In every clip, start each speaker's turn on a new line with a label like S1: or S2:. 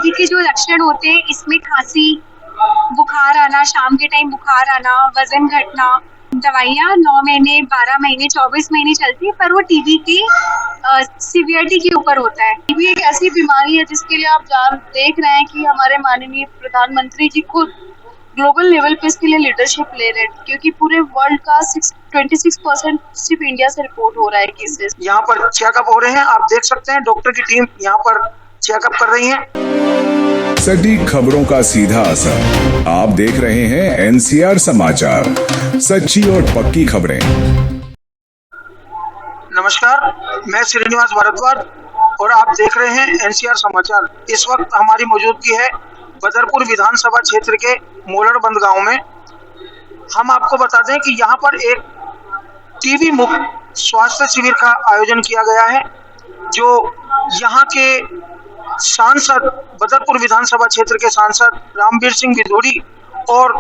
S1: TB के जो लक्षण होते हैं इसमें खांसी, बुखार आना, शाम के टाइम बुखार आना, वजन घटना। दवाइयाँ 9 महीने, 12 महीने, 24 महीने चलती है, पर वो टीबी की सीवियरिटी के ऊपर होता है।
S2: टीबी एक ऐसी बीमारी है जिसके लिए आप देख रहे हैं कि हमारे माननीय प्रधानमंत्री जी खुद ग्लोबल लेवल पे इसके लिए लीडरशिप ले रहे हैं, क्योंकि पूरे वर्ल्ड का 26% सिर्फ इंडिया से रिपोर्ट हो रहा है केसेस।
S3: यहाँ पर चेकअप हो रहे हैं, आप देख सकते हैं डॉक्टर की टीम यहाँ पर चेकअप कर रही है।
S4: सटीक खबरों का सीधा असर। आप देख रहे हैं एनसीआर समाचार, सच्ची और पक्की खबरें।
S3: नमस्कार, मैं श्रीनिवास भारद्वाज और आप देख रहे हैं एनसीआर समाचार। इस वक्त हमारी मौजूदगी है बदरपुर विधानसभा क्षेत्र के मोलड़बंद गांव में। हम आपको बता दें कि यहाँ पर एक टीबी मुक्त स्वास्थ्य शिविर का आयोजन किया गया है, जो यहाँ के सांसद, बदरपुर विधानसभा क्षेत्र के सांसद रामवीर सिंह विधोड़ी और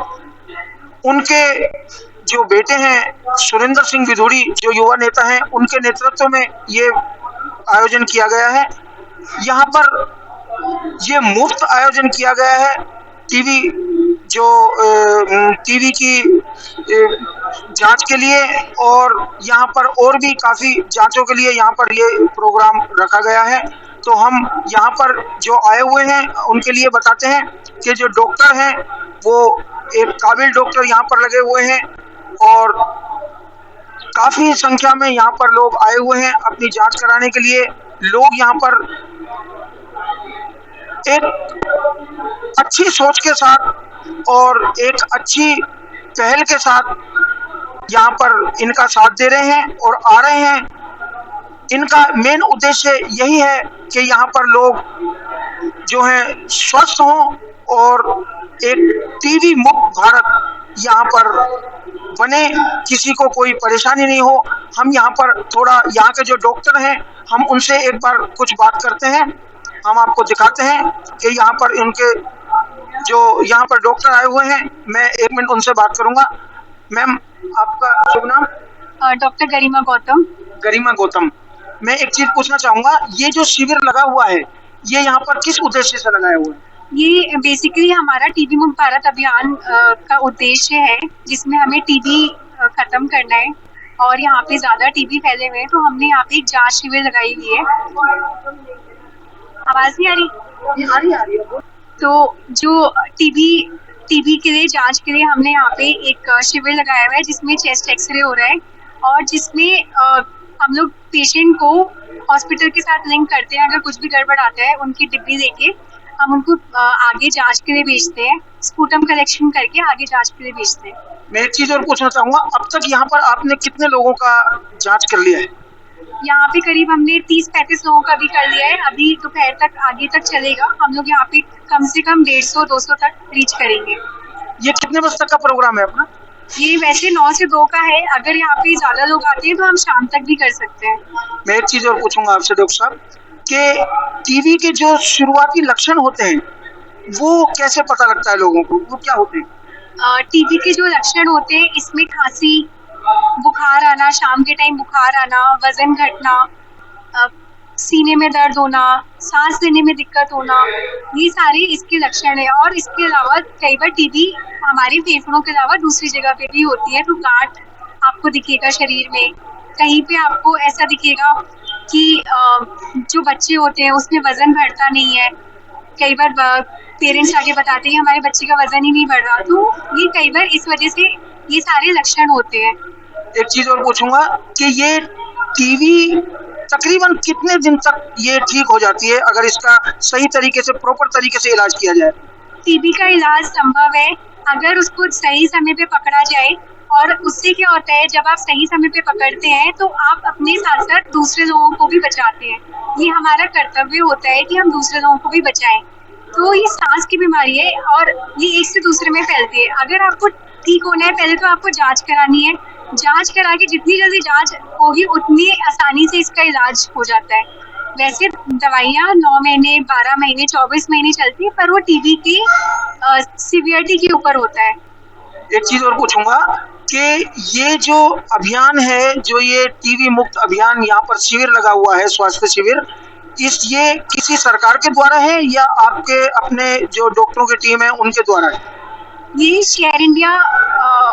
S3: उनके जो बेटे हैं सुरेंद्र सिंह विधोड़ी, जो युवा नेता हैं, उनके नेतृत्व में ये आयोजन किया गया है। यहाँ पर ये मुफ्त आयोजन किया गया है टीबी की जांच के लिए, और यहाँ पर और भी काफी जांचों के लिए यहाँ पर ये प्रोग्राम रखा गया है। तो हम यहाँ पर जो आए हुए हैं उनके लिए बताते हैं कि जो डॉक्टर हैं वो एक काबिल डॉक्टर यहाँ पर लगे हुए हैं और काफी संख्या में यहाँ पर लोग आए हुए हैं अपनी जांच कराने के लिए। लोग यहाँ पर एक अच्छी सोच के साथ और एक अच्छी पहल के साथ यहाँ पर इनका साथ दे रहे हैं और आ रहे हैं। इनका मेन उद्देश्य यही है कि यहाँ पर लोग जो हैं स्वस्थ हों और एक टीबी मुक्त भारत यहाँ पर बने, किसी को कोई परेशानी नहीं हो। हम यहाँ पर थोड़ा यहाँ के जो डॉक्टर हैं हम उनसे एक बार कुछ बात करते हैं। हम आपको दिखाते हैं कि यहाँ पर इनके जो यहाँ पर डॉक्टर आए हुए हैं, मैं 1 मिनट उनसे बात करूंगा। मैम, आपका शुभ नाम?
S1: डॉक्टर गरिमा गौतम।
S3: गरिमा गौतम, मैं एक चीज पूछना चाहूंगा, ये जो शिविर लगा हुआ है ये यहाँ पर किस उद्देश्य से लगाया हुआ है?
S1: ये बेसिकली हमारा टीबी मुक्त भारत अभियान का उद्देश्य है, जिसमें हमें टीबी खत्म करना है और यहाँ पे ज्यादा टीबी फैले हुए हैं, तो हमने यहाँ पे एक जांच शिविर लगाई हुई है। आवाज नहीं आ रही?
S2: आ रही है।
S1: तो जो टीबी के लिए जांच के लिए हमने यहाँ पे एक शिविर लगाया हुआ है, जिसमें चेस्ट एक्सरे हो रहा है और जिसमें हम लोग पेशेंट को हॉस्पिटल के साथ लिंक करते हैं। अगर कुछ भी गड़बड़ आता है उनकी डिब्बी देके हम उनको आगे जांच के लिए भेजते हैं, स्पूटम कलेक्शन करके आगे जांच के लिए भेजते हैं।
S3: मैं एक चीज और पूछना चाहूंगा, अब तक यहाँ पर आपने कितने लोगों का जांच कर लिया है?
S1: यहाँ पे करीब हमने 30-35 लोगों का भी कर लिया है। अभी दोपहर तक आगे तक चलेगा। हम लोग यहाँ पे कम से कम 150-200 तक रीच करेंगे।
S3: ये कितने बजे तक का प्रोग्राम है अपना?
S1: ये वैसे 9 से 2 का है। अगर यहाँ पे ज्यादा लोग आते हैं तो हम शाम तक भी कर सकते हैं।
S3: मैं एक चीज और पूछूंगा आपसे डॉक्टर साहब कि टीबी के जो शुरुआती लक्षण होते हैं वो कैसे पता लगता है लोगों को, वो क्या होते हैं?
S1: टीबी के जो लक्षण होते हैं इसमें खांसी, बुखार आना, शाम के टाइम बुखार आना, वजन घटना, सीने में दर्द होना, सांस लेने में दिक्कत होना, ये सारे इसके लक्षण है। और इसके अलावा कई बार टीबी हमारे फेफड़ों के अलावा दूसरी जगह पे भी होती है। तो गांठ आपको दिखेगा शरीर में, कहीं पे आपको ऐसा दिखेगा कि जो बच्चे होते हैं उसमें वजन बढ़ता नहीं है। कई बार पेरेंट्स आगे बताते हैं हमारे बच्चे का वजन ही नहीं बढ़ रहा, तो ये कई बार इस वजह से ये सारे लक्षण होते हैं।
S3: एक चीज और पूछूंगा कि ये टीबी तकरीबन कितने दिन तक ये ठीक हो जाती है अगर इसका सही तरीके से, प्रॉपर तरीके से इलाज किया जाए?
S1: टीबी का इलाज संभव है अगर उसको सही समय पे पकड़ा जाए। और उससे क्या होता है, जब आप सही समय पे पकड़ते हैं तो आप अपने साथ साथ दूसरे लोगों को भी बचाते हैं। ये हमारा कर्तव्य होता है कि हम दूसरे लोगों को भी बचाएं। तो ये सांस की बीमारी है और ये एक से दूसरे में फैलती है। अगर आपको ठीक होना है पहले तो आपको जांच करानी है। जांच करा के जितनी जल्दी जांच होगी उतनी आसानी से इसका इलाज हो जाता है। वैसे दवाइयाँ 9 महीने, 12 महीने, 24 महीने चलती है, पर वो टीबी की सीवियरिटी के ऊपर होता है।
S3: एक चीज और पूछूंगा कि ये जो अभियान है, जो ये टीबी मुक्त अभियान यहाँ पर शिविर लगा हुआ है, स्वास्थ्य शिविर, ये किसी सरकार के द्वारा है या आपके अपने जो डॉक्टरों की टीम है उनके द्वारा है?
S1: ये शेयर इंडिया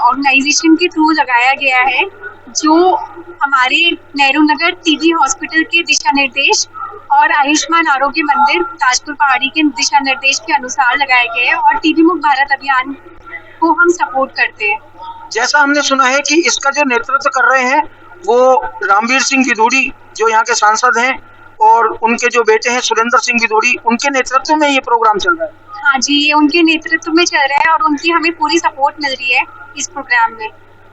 S1: ऑर्गेनाइजेशन के थ्रू लगाया गया है, जो हमारे नेहरू नगर टीबी हॉस्पिटल के दिशा निर्देश और आयुष्मान आरोग्य मंदिर ताजपुर पहाड़ी के दिशा निर्देश के अनुसार लगाया गया है, और टीबी मुक्त भारत अभियान को हम सपोर्ट करते हैं।
S3: जैसा हमने सुना है कि इसका जो नेतृत्व कर रहे हैं वो रामवीर सिंह गिदोड़ी, जो यहाँ के सांसद हैं, और उनके जो बेटे हैं सुरेंद्र सिंह गिदोड़ी, उनके नेतृत्व में ये प्रोग्राम चल रहा है।
S1: हाँ जी, ये उनके नेतृत्व में चल रहा है और उनकी हमें पूरी सपोर्ट मिल रही है इस प्रोग्राम में।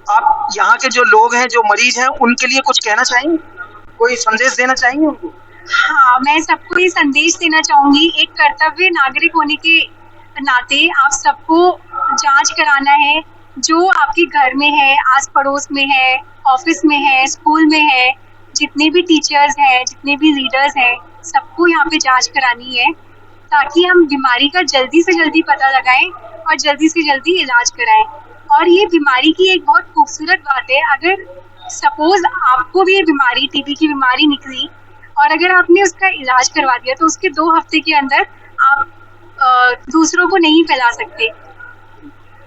S3: आप यहाँ के जो लोग हैं, जो मरीज हैं, उनके लिए कुछ कहना चाहेंगे, कोई संदेश देना चाहेंगे उनको?
S1: हाँ, मैं सबको ये संदेश देना चाहूंगी, एक कर्तव्य नागरिक होने के नाते आप सबको जांच कराना है, जो आपके घर में है, आस पड़ोस में है, ऑफिस में है, स्कूल में है, जितने भी टीचर्स हैं, जितने भी लीडर्स हैं, सबको यहाँ पे जांच करानी है, ताकि हम बीमारी का जल्दी से जल्दी पता लगाएं और जल्दी से जल्दी इलाज कराएं। और ये बीमारी की एक बहुत खूबसूरत बात है, अगर सपोज आपको भी ये बीमारी, टीबी की बीमारी निकली और अगर आपने उसका इलाज करवा दिया, तो उसके 2 हफ्ते के अंदर आप दूसरों को नहीं फैला सकते।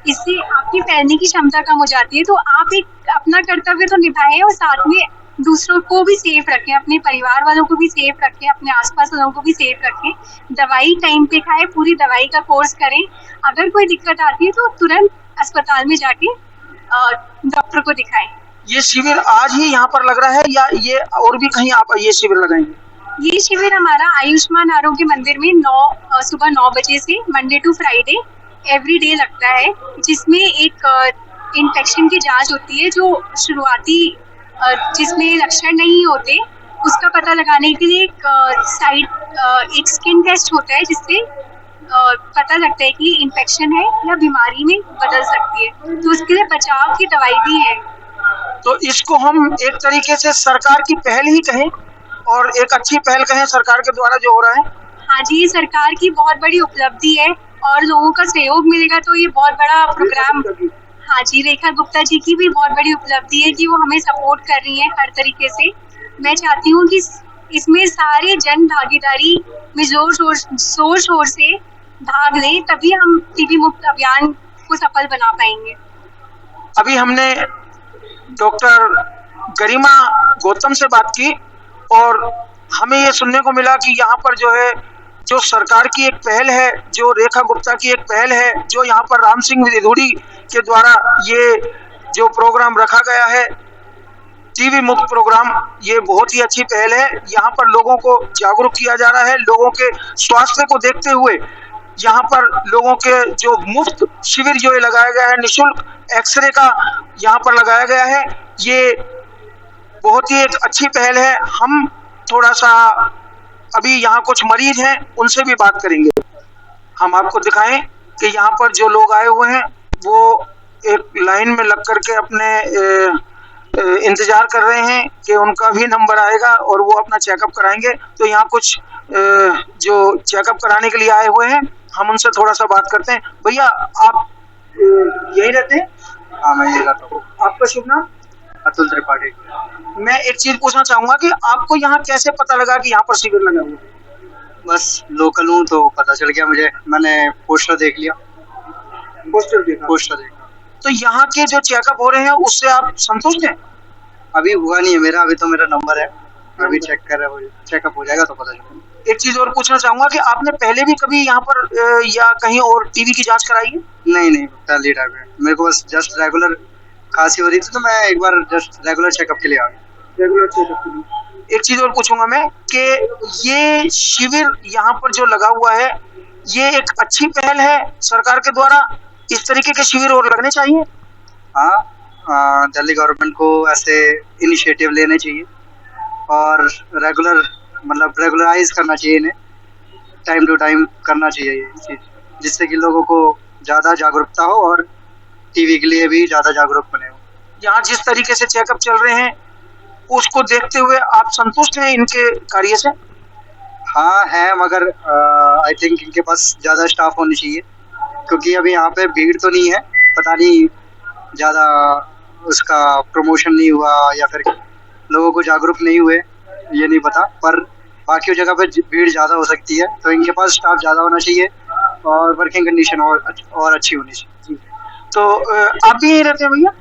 S1: इससे आपकी फैलने की क्षमता कम हो जाती है। तो आप एक अपना कर्तव्य तो निभाएं और साथ में दूसरों को भी सेफ रखें, अपने परिवार वालों को भी सेफ रखें, अपने आसपास वालों को भी सेफ रखें। दवाई टाइम पे खाएं, पूरी दवाई का कोर्स करें। अगर कोई दिक्कत आती है तो तुरंत अस्पताल में जाके डॉक्टर को दिखाएं।
S3: ये शिविर आज ही यहाँ पर लग रहा है या ये और भी कहीं आप ये शिविर लगाएंगे?
S1: ये शिविर हमारा आयुष्मान आरोग्य मंदिर में सुबह 9 बजे से Monday to Friday every day लगता है, जिसमें एक इन्फेक्शन की जांच होती है, जो शुरुआती जिसमें लक्षण नहीं होते उसका पता लगाने के लिए एक स्किन टेस्ट होता है, जिससे पता लगता है कि इन्फेक्शन है या बीमारी में बदल सकती है। तो उसके लिए बचाव की दवाई भी है।
S3: तो इसको हम एक तरीके से सरकार की पहल ही कहें और एक अच्छी पहल कहें सरकार के द्वारा जो हो रहा है।
S1: हाँ जी, ये सरकार की बहुत बड़ी उपलब्धि है और लोगों का सहयोग मिलेगा तो ये बहुत बड़ा प्रोग्राम। हाँ जी, रेखा गुप्ता जी की भी बहुत बड़ी उपलब्धि है कि वो हमें सपोर्ट कर रही हैं हर तरीके से। मैं चाहती हूँ कि इसमें सारे जन भागीदारी में जोर शोर से भाग लें, तभी हम टीबी मुक्त अभियान को सफल बना पाएंगे।
S3: अभी हमने डॉक्टर गरिमा गौतम से बात की और हमें ये सुनने को मिला कि यहाँ पर जो है, जो सरकार की एक पहल है, जो रेखा गुप्ता की एक पहल है, जो यहाँ पर राम सिंह गिदोड़ी के द्वारा ये जो प्रोग्राम रखा गया है, टीबी मुक्त प्रोग्राम, ये बहुत ही अच्छी पहल है। यहाँ पर लोगों को जागरूक किया जा रहा है। लोगों के स्वास्थ्य को देखते हुए यहाँ पर लोगों के जो मुफ्त शिविर जो ये लगाया गया है, निःशुल्क एक्सरे का यहाँ पर लगाया गया है, ये बहुत ही एक अच्छी पहल है। हम थोड़ा सा अभी यहाँ कुछ मरीज हैं, उनसे भी बात करेंगे। हम आपको दिखाएं कि यहाँ पर जो लोग आए हुए हैं वो एक लाइन में लग करके अपने इंतजार कर रहे हैं कि उनका भी नंबर आएगा और वो अपना चेकअप कराएंगे। तो यहाँ कुछ जो चेकअप कराने के लिए आए हुए हैं, हम उनसे थोड़ा सा बात करते हैं। भैया, आप यही रहते हैं?
S5: हाँ, मैं यही रहता हूँ।
S3: आपका शुभ नाम?
S5: अतुल त्रिपाठी।
S3: मैं एक चीज पूछना चाहूंगा कि आपको यहाँ कैसे पता लगा कि यहाँ पर शिविर लगा हुआ है?
S5: बस लोकल हूँ तो पता चल गया मुझे, मैंने पोस्टर देख लिया।
S3: पोस्टर देखा। तो यहाँ के जो चेकअप हो रहे हैं उससे आप संतुष्ट हैं?
S5: अभी हुआ नहीं है मेरा, अभी तो मेरा नंबर है, अभी चेकअप हो जाएगा तो पता चलेगा।
S3: एक चीज और पूछना चाहूंगा कि आपने पहले भी कभी यहाँ पर या कहीं और टीबी की जांच कराई है?
S5: नहीं, पहली टाइम है। मेरे को बस जस्ट रेगुलर खांसी हो रही थी तो मैं एक बार जस्ट रेगुलर चेकअप के लिए आ गया।
S3: रेगुलर चेकअप के लिए। एक चीज और पूछूंगा मैं कि ये शिविर यहाँ पर जो लगा हुआ है, ये एक अच्छी पहल है सरकार के द्वारा। इस तरीके के शिविर और लगने चाहिए।
S5: हाँ, दिल्ली गवर्नमेंट को ऐसे इनिशिएटिव लेने चाहिए और रेगुलराइज करना चाहिए इन्हें, टाइम टू टाइम करना चाहिए ये चीज़, जिससे कि लोगों को ज़्यादा जागरूकता हो और टीवी के लिए भी ज़्यादा जागरूक बने हो।
S3: यहाँ जिस तरीके से चेकअप चल रहे हैं उसको देखते हुए आप संतुष्ट हैं इनके कार्य से?
S5: हाँ है, मगर आई थिंक इनके पास ज़्यादा स्टाफ होनी चाहिए, क्योंकि अभी यहाँ पे भीड़ तो नहीं है, पता नहीं ज़्यादा उसका प्रमोशन नहीं हुआ या फिर लोगों को जागरूक नहीं हुए, ये नहीं पता, पर बाकी जगह पे भीड़ ज़्यादा हो सकती है, तो इनके पास स्टाफ ज़्यादा होना चाहिए और वर्किंग कंडीशन और अच्छी होनी चाहिए।
S3: तो आप भी यहीं रहते हैं भैया?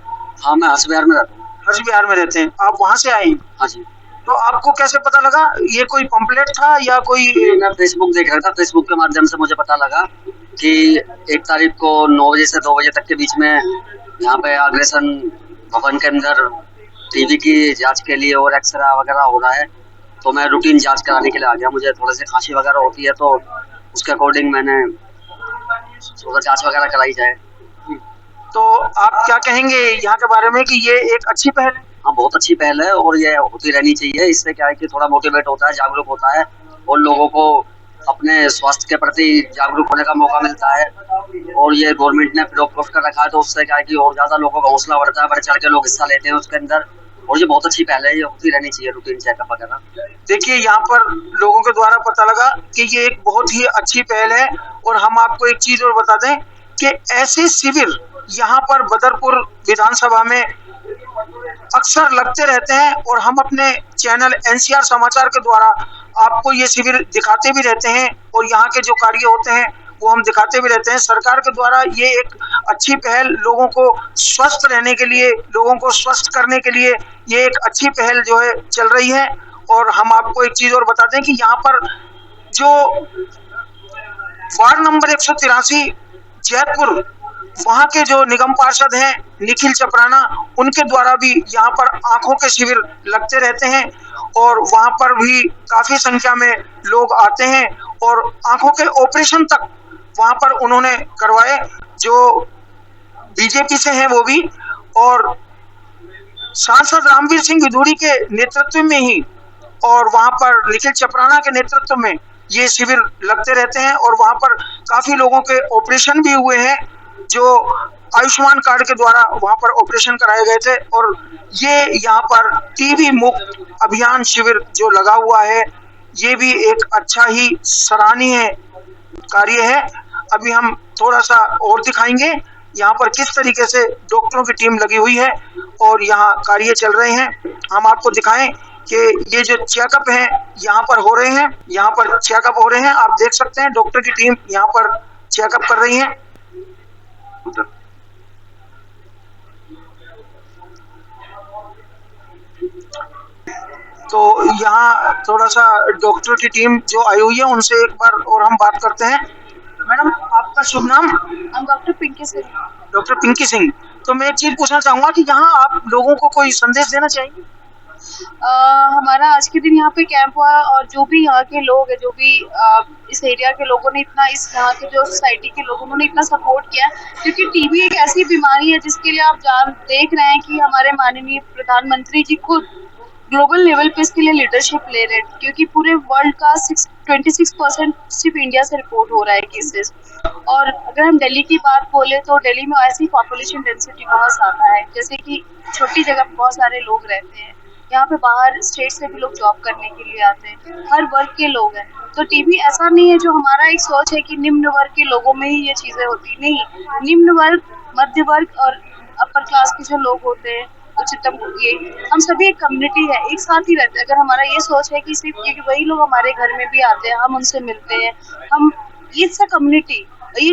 S5: हाँ, मैं हंस बिहार में रहता हूँ।
S3: हर्ष बिहार में रहते हैं, आप वहाँ से आए हैं?
S5: हाँ जी।
S3: तो आपको कैसे पता लगा? ये कोई पंपलेट था या कोई?
S5: मैं फेसबुक देख रहा था, फेसबुक के माध्यम से मुझे पता लगा कि 1 तारीख को 9 बजे से 2 बजे तक के बीच में यहाँ पे अग्रसेन भवन के अंदर टीबी की जांच के लिए और एक्सरे वगैरह हो रहा है, तो मैं रूटीन जांच कराने के लिए आ गया। मुझे थोड़ी सी खांसी वगैरह होती है, तो उसके अकॉर्डिंग मैंने थोड़ा जांच वगैरह कराई जाए।
S3: तो आप क्या कहेंगे यहाँ के बारे में कि ये एक अच्छी पहल है?
S5: हाँ, बहुत अच्छी पहल है और ये होती रहनी चाहिए। इससे क्या है कि थोड़ा मोटिवेट होता है, जागरूक होता है और लोगों को अपने स्वास्थ्य के प्रति जागरूक होने का मौका मिलता है। और ये गवर्नमेंट ने फ्री ऑफ कॉस्ट कर रखा है, तो उससे क्या है कि और ज्यादा लोगों का हौसला बढ़ता है, बढ़ चढ़ के लोग हिस्सा लेते हैं उसके अंदर। और ये बहुत अच्छी पहल है, ये होती रहनी चाहिए रूटीन चेकअप वगैरह।
S3: देखिए, यहाँ पर लोगों के द्वारा पता लगा कि ये एक बहुत ही अच्छी पहल है। और हम आपको एक चीज और बता दें कि ऐसे शिविर यहाँ पर बदरपुर विधानसभा में अक्सर लगते रहते हैं और हम अपने चैनल एनसीआर समाचार के द्वारा आपको ये शिविर दिखाते भी रहते हैं और यहाँ के जो कार्य होते हैं वो हम दिखाते भी रहते हैं। सरकार के द्वारा ये एक अच्छी पहल, लोगों को स्वस्थ रहने के लिए, लोगों को स्वस्थ करने के लिए ये एक अच्छी पहल जो है चल रही है। और हम आपको एक चीज और बता दें कि यहाँ पर जो वार्ड नंबर 183 जैतपुर, वहाँ के जो निगम पार्षद हैं निखिल चपराना, उनके द्वारा भी यहाँ पर आंखों के शिविर लगते रहते हैं और वहाँ पर भी काफी संख्या में लोग आते हैं और आंखों के ऑपरेशन तक वहाँ पर उन्होंने करवाए। जो बीजेपी से हैं वो भी, और सांसद रामवीर सिंह विधूड़ी के नेतृत्व में ही और वहाँ पर निखिल चपराना के नेतृत्व में ये शिविर लगते रहते हैं और वहाँ पर काफी लोगों के ऑपरेशन भी हुए हैं जो आयुष्मान कार्ड के द्वारा वहाँ पर ऑपरेशन कराए गए थे। और ये यहाँ पर टीबी मुक्त अभियान शिविर जो लगा हुआ है, ये भी एक अच्छा ही सराहनीय कार्य है। अभी हम थोड़ा सा और दिखाएंगे यहाँ पर किस तरीके से डॉक्टरों की टीम लगी हुई है और यहाँ कार्य चल रहे हैं। हम आपको दिखाएं कि ये जो चेकअप है यहाँ पर हो रहे हैं, यहाँ पर चेकअप हो रहे हैं। आप देख सकते हैं डॉक्टर की टीम यहाँ पर चेकअप कर रही है। तो यहाँ थोड़ा सा डॉक्टर की टीम जो आई हुई है उनसे एक बार और हम बात करते हैं। मैडम, आपका शुभ नाम?
S2: हम डॉक्टर पिंकी सिंह।
S3: डॉक्टर पिंकी सिंह। तो मैं एक चीज पूछना चाहूंगा कि यहाँ आप लोगों को कोई संदेश देना चाहेंगे?
S2: हमारा आज के दिन यहाँ पे कैंप हुआ और जो भी यहाँ के लोग हैं, जो भी इस एरिया के लोगों ने इतना, इस यहाँ के जो सोसाइटी के लोगों ने इतना सपोर्ट किया, क्योंकि टीबी एक ऐसी बीमारी है जिसके लिए आप देख रहे हैं कि हमारे माननीय प्रधानमंत्री जी खुद ग्लोबल लेवल पे इसके लिए लीडरशिप ले रहे हैं, क्योंकि पूरे वर्ल्ड का 26% सिर्फ इंडिया से रिपोर्ट हो रहा है केसेस। और अगर हम दिल्ली की बात बोले तो दिल्ली में ऐसी पॉपुलेशन डेंसिटी बहुत ज़्यादा है, जैसे कि छोटी जगह पर बहुत सारे लोग रहते हैं। यहाँ पे बाहर स्टेट से भी लोग जॉब करने के लिए आते हैं, हर वर्ग के लोग हैं। तो टीबी ऐसा नहीं है जो हमारा एक सोच है कि निम्न वर्ग के लोगों में ही ये चीज़ें होती, नहीं। निम्न वर्ग, मध्य वर्ग और अपर क्लास के जो लोग होते हैं, उच्चतम, ये हम सभी एक कम्युनिटी है, एक साथ ही रहते हैं। अगर हमारा ये सोच है कि सिर्फ क्योंकि वही लोग हमारे घर में भी आते हैं, हम उनसे मिलते हैं, हम ये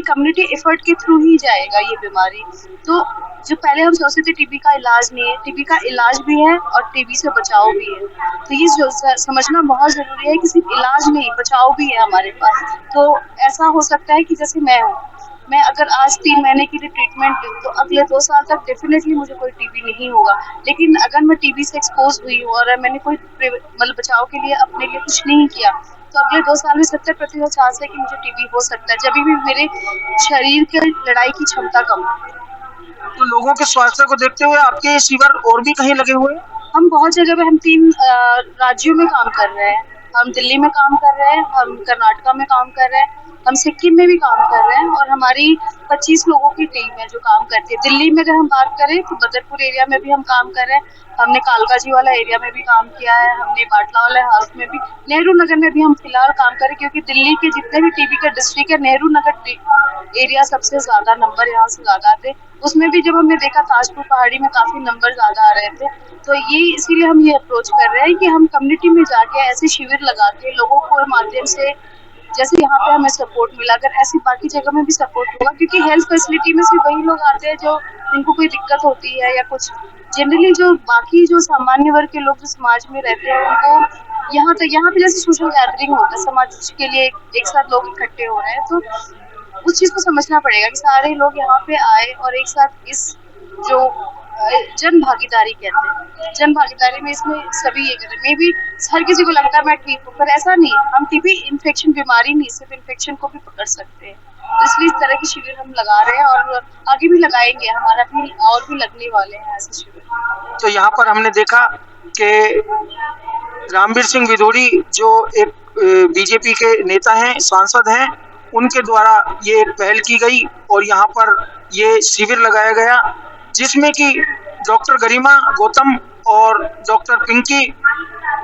S2: कम्युनिटी एफर्ट के थ्रू ही जाएगा ये बीमारी। तो जो पहले हम सोचते थे टीबी का इलाज नहीं है, टीबी का इलाज भी है और टीबी से बचाव भी है। तो ये समझना बहुत ज़रूरी है कि सिर्फ इलाज नहीं, बचाव भी है हमारे पास। तो ऐसा हो सकता है कि जैसे मैं अगर आज 3 महीने के लिए ट्रीटमेंट लूँ तो अगले 2 साल तक डेफिनेटली मुझे कोई टीबी नहीं होगा। लेकिन अगर मैं टीबी से एक्सपोज हुई हूँ और मैंने कोई मतलब बचाव के लिए अपने लिए कुछ नहीं किया, तो अगले 2 साल में 70% चांस है कि मुझे टीबी हो सकता है, जब भी मेरे शरीर के लड़ाई की क्षमता कम है।
S3: तो लोगों के स्वास्थ्य को देखते हुए आपके ये शिविर और भी कहीं लगे हुए हैं?
S2: हम बहुत जगह पे, हम 3 राज्यों में काम कर रहे हैं। हम दिल्ली में काम कर रहे हैं, हम कर्नाटका में काम कर रहे हैं, हम सिक्किम में भी काम कर रहे हैं और हमारी 25 लोगों की टीम है जो काम करती है। दिल्ली में अगर हम बात करें तो बदरपुर एरिया में भी हम काम कर रहे हैं, हमने कालकाजी वाला एरिया में भी काम किया है, हमने बाटला वाला हाउस में भी, नेहरू नगर में भी हम फिलहाल काम कर रहे हैं, क्योंकि दिल्ली के जितने भी टीबी का डिस्ट्रिक्ट है, नेहरू नगर एरिया सबसे ज्यादा नंबर यहाँ से ज्यादा आते। उसमें भी जब हमने देखा ताजपुर पहाड़ी में काफी नंबर ज्यादा आ रहे थे, तो ये इसीलिए हम ये अप्रोच कर रहे हैं कि हम कम्युनिटी में जाके ऐसे शिविर लगा के लोगों को माध्यम से, जैसे यहाँ पे हमें सपोर्ट मिला, अगर ऐसी बाकी जगह में भी सपोर्ट होगा, क्योंकि हेल्थ फैसिलिटी में सिर्फ वही लोग आते हैं जो जिनको कोई दिक्कत होती है या कुछ, जनरली जो बाकी जो सामान्य वर्ग के लोग जो समाज में रहते हैं उनको यहाँ पे जैसे सोशल गैदरिंग होता है, समाज के लिए एक साथ लोग इकट्ठे हो रहे हैं, तो उस चीज को समझना पड़ेगा कि सारे लोग यहाँ पे आए और एक साथ इस जो जन भागीदारी कहते हैं, जन भागीदारी में इसमें सभी ये करें। मे बी हर किसी को लगता है मैं ठीक हूँ, पर ऐसा नहीं, हम टीबी इन्फेक्शन बीमारी नहीं, सिर्फ इन्फेक्शन को भी पकड़ सकते हैं। तो इसलिए इस तरह की शिविर हम लगा रहे हैं और आगे भी लगाएंगे, हमारा भी और भी लगने वाले हैं ऐसे शिविर।
S3: तो यहाँ पर हमने देखा कि रामवीर सिंह विधोड़ी जो एक बीजेपी के नेता हैं, सांसद हैं, उनके द्वारा ये एक पहल की गई और यहाँ पर ये शिविर लगाया गया, जिसमें कि डॉक्टर गरिमा गौतम और डॉक्टर पिंकी,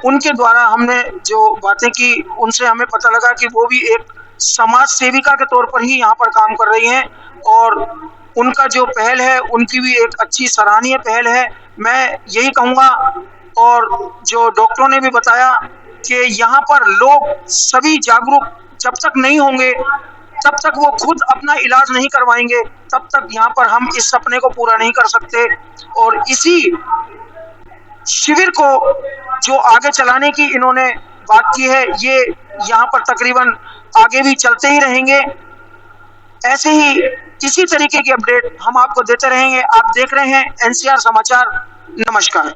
S3: उनके द्वारा हमने जो बातें की उनसे हमें पता लगा कि वो भी एक समाज सेविका के तौर पर ही यहाँ पर काम कर रही हैं और उनका जो पहल है उनकी भी एक अच्छी सराहनीय पहल है। मैं यही कहूँगा, और जो डॉक्टरों ने भी बताया कि यहाँ पर लोग सभी जागरूक जब तक नहीं होंगे, तब तक वो खुद अपना इलाज नहीं करवाएंगे, तब तक यहाँ पर हम इस सपने को पूरा नहीं कर सकते। और इसी शिविर को जो आगे चलाने की इन्होंने बात की है, ये यहाँ पर तकरीबन आगे भी चलते ही रहेंगे। ऐसे ही इसी तरीके की अपडेट हम आपको देते रहेंगे। आप देख रहे हैं एनसीआर समाचार। नमस्कार।